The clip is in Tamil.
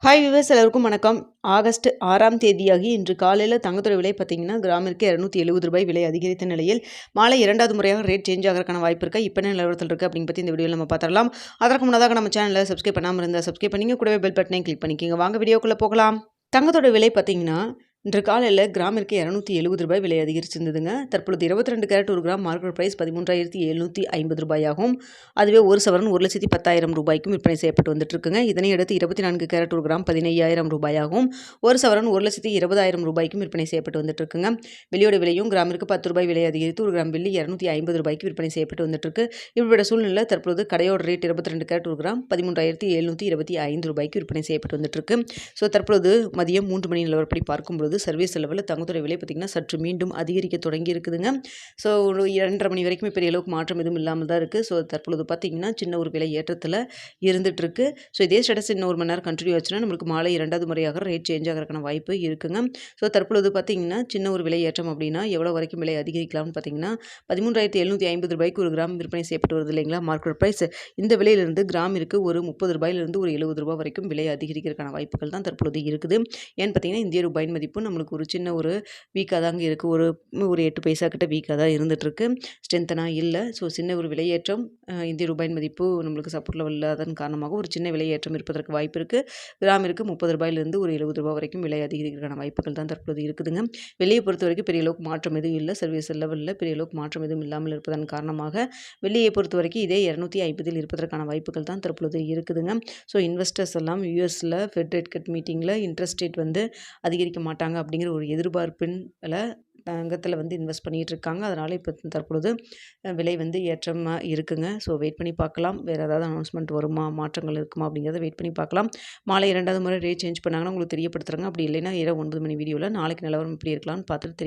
ஹாய் விவர்ஸ், எல்லோருக்கும் வணக்கம். ஆகஸ்ட் 6ஆம் தேதியாகி இன்று காலையில் தங்கத்தோட விலை பார்த்தீங்கன்னா கிராமிற்கு ரூ. 270 விலை அதிகரித்த நிலையில் மாலை 2வது முறையாக ரேட் சேஞ்ச் ஆகிறதுக்கான வாய்ப்பு இருக்கா, இப்போ என்ன நிலவரத்தில் இருக்குது அப்படின்னு பற்றி இந்த வீடியோவில் நம்ம பார்த்துடலாம். அதற்கு முன்னதாக நம்ம சேனலில் சப்ஸ்கிரைப் பண்ணாமல் இருந்தால் சப்ஸ்கிரைப் பண்ணிங்க, கூடவே பெல் பட்டனையும் கிளிக் பண்ணிக்கோங்க. வாங்க வீடியோக்குள்ளே போகலாம். தங்கத்தோட விலை பார்த்தீங்கன்னா இன்று காலையில் கிராமிற்கு ரூ. 270 விலை அதிகரிச்சிருந்ததுங்க. தற்பொழுது 22 கேரட் 1 கிராம் மார்க்கெட் ப்ரைஸ் ரூ. 13,750 ஆகும். அதுவே ஒரு சவரன் ரூ. 1,10,000 விற்பனை செய்யப்பட்டு வந்துட்டு இருக்குங்க. இதனை அடுத்து 24 கேரட் 1 கிராம் ரூ. 15,000 ஆகும். ஒரு சவரன் ரூ. 1,20,000 விற்பனை செய்யப்பட்டு வந்துட்டு இருக்குங்க. வெள்ளியோட விலையும் கிராமிற்கு ரூ. 10 விலை அதிகரித்து 1 கிராம் வெள்ளி ரூ. 250 விற்பனை செய்யப்பட்டு வந்துட்டு இருக்கு. இப்படிப்பட்ட சூழ்நிலை தற்பொழுது கடையோட ரேட் 22 கேரட் 1 கிராம் ரூ. 13,725 விற்பனை செய்யப்பட்டு வந்துட்டு இருக்கு. ஸோ தற்பொழுது மதியம் 3 மணி நிலவரப்படி பார்க்கும்போது சர்வீஸ் லெவலில் தங்கத்தோட விலை பார்த்திங்கன்னா சற்று மீண்டும் அதிகரிக்க தொடங்கி இருக்குதுங்க. ஸோ ஒரு 2:30 மணி வரைக்கும் பெரிய அளவுக்கு மாற்றம் எதுவும் இல்லாமல் தான் இருக்குது. ஸோ தற்பொழுது பார்த்திங்கன்னா சின்ன ஒரு விலை ஏற்றத்தில் இருந்துகிட்ருக்கு. ஸோ இதே ஸ்டேட்டஸ் இன்னும் 1 மணி நேரம் கண்டினியூ ஆச்சுன்னா நம்மளுக்கு மாலை 2வது முறையாக ரேட் சேஞ்ச் ஆகிறதுக்கான வாய்ப்பு இருக்குங்க. ஸோ தற்பொழுது பார்த்திங்கன்னா சின்ன ஒரு விலை ஏற்றம் அப்படின்னா எவ்வளோ வரைக்கும் விலை அதிகரிக்கலாம்னு பார்த்திங்கன்னா ரூ. 13,750 ஒரு கிராம் விற்பனை செய்யப்பட்டு வருது இல்லைங்களா மார்க்கெட் ப்ரைஸ். இந்த விலையிலிருந்து கிராமிற்கு ஒரு ரூ. 30 ஒரு ரூ. 70 வரைக்கும் விலை அதிகரிக்கிறதுக்கான வாய்ப்புகள் தான் தற்பொழுது இருக்குது. ஏன்னு பார்த்தீங்கன்னா இந்திய ரூபாயின் மதிப்பு நம்மளுக்கு ஒரு சின்ன ஒரு வீக்காக தாங்க இருக்குது. ஒரு 8 பைசா கிட்ட வீக்காக தான் இருந்துகிட்ருக்கு. ஸ்ட்ரென்த்தனாக இல்லை. ஸோ சின்ன ஒரு விலையேற்றம் இந்திய ரூபாயின் மதிப்பு நம்மளுக்கு சப்போர்ட் லெவல் இல்லாதன் காரணமாக ஒரு சின்ன விலையேற்றம் இருப்பதற்கு வாய்ப்பு இருக்குது. கிராமிற்கு ரூ. 30 ஒரு ரூ. 70 வரைக்கும் விலை அதிகரிக்கிறதுக்கான வாய்ப்புகள் தான் தற்போது இருக்குதுங்க. வெளியே பொறுத்த வரைக்கும் பெரிய அளவுக்கு மாற்றம் எதுவும் இல்லை. சர்வீஸ் லெவலில் பெரிய அளவுக்கு மாற்றம் எதுவும் இல்லாமல் இருப்பதன் காரணமாக வெள்ளியை பொறுத்த வரைக்கும் இதே 250 இருப்பதற்கான வாய்ப்புகள் தான் தற்பொழுது இருக்குதுங்க. ஸோ இன்வெஸ்டர்ஸ் எல்லாம் யூஎஸில் ஃபெட் ரேட் கட் மீட்டிங்கில் இன்ட்ரெஸ்ட் ரேட் அதிகரிக்க மாட்டாங்க அப்படிங்கிற ஒரு எதிர்பார்ப்பில் தங்கத்தில் இன்வெஸ்ட் பண்ணிகிட்டு இருக்காங்க. அதனால் இப்போ தற்பொழுது விலை ஏற்றமாக இருக்குங்க. ஸோ வெயிட் பண்ணி பார்க்கலாம். வேறு ஏதாவது அனௌன்ஸ்மெண்ட் வருமா, மாற்றங்கள் இருக்குமா அப்படிங்கிறத வெயிட் பண்ணி பார்க்கலாம். மாலை 2வது முறை ரேட் சேஞ்ச் பண்ணாங்கன்னா உங்களுக்கு தெரியப்படுத்துகிறாங்க. அப்படி இல்லைன்னா இரவு 9 மணி வீடியோவில் நாளைக்கு நிலவரம் எப்படி இருக்கலாம்னு பார்த்துட்டு தெரியும்.